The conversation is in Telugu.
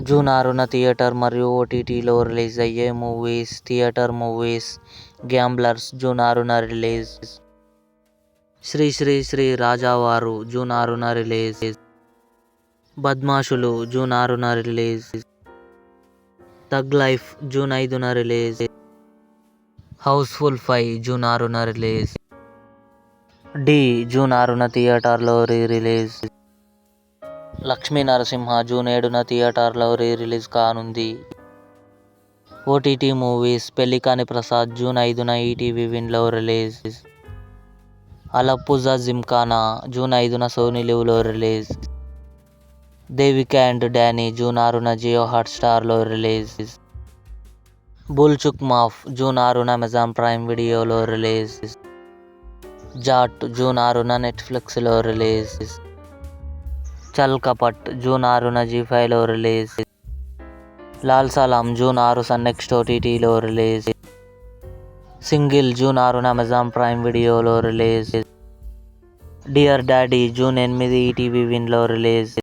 జూన్ 6న థియేటర్ మరియు ఓటీటీలో రిలీజ్ అయ్యే movies. Theatre movies: gamblers June 6న రిలీజ్. శ్రీ శ్రీ శ్రీ రాజావారు జూన్ 6న రిలీజ్. బద్మాషులు జూన్ 6న రిలీజ్. థగ్ లైఫ్ జూన్ 5న రిలీజ్. హౌస్ఫుల్ 5 జూన్ 6న రిలీజ్. ఢీ జూన్ 6న థియేటర్లో రిలీజ్. లక్ష్మీ నరసింహ జూన్ 7న థియేటర్లో రిలీజ్ కానుంది. OTT movies: Pellikani Prasad June 5న ఈటీవీ విన్లో రిలీజ్. అలప్పుజా జిమ్ఖానా జూన్ 5న సోనీ లివ్లో release. Devika and Danny June 6న జియో హాట్స్టార్లో రిలీజ్. బుల్ చుక్ మాఫ్ జూన్ 6న అమెజాన్ ప్రైమ్ వీడియోలో రిలీజ్. జాట్ జూన్ 6న నెట్ఫ్లిక్స్లో రిలీజ్. చల్ కపట్ జూన్ 6న జీ5లో release. Lal Salaam June 6 Sun Next ఓటీటీలో రిలీజ్. సింగిల్ జూన్ 6న అమెజాన్ ప్రైమ్ వీడియోలో release. Dear daddy June 8 ETV విన్లో రిలీజ్.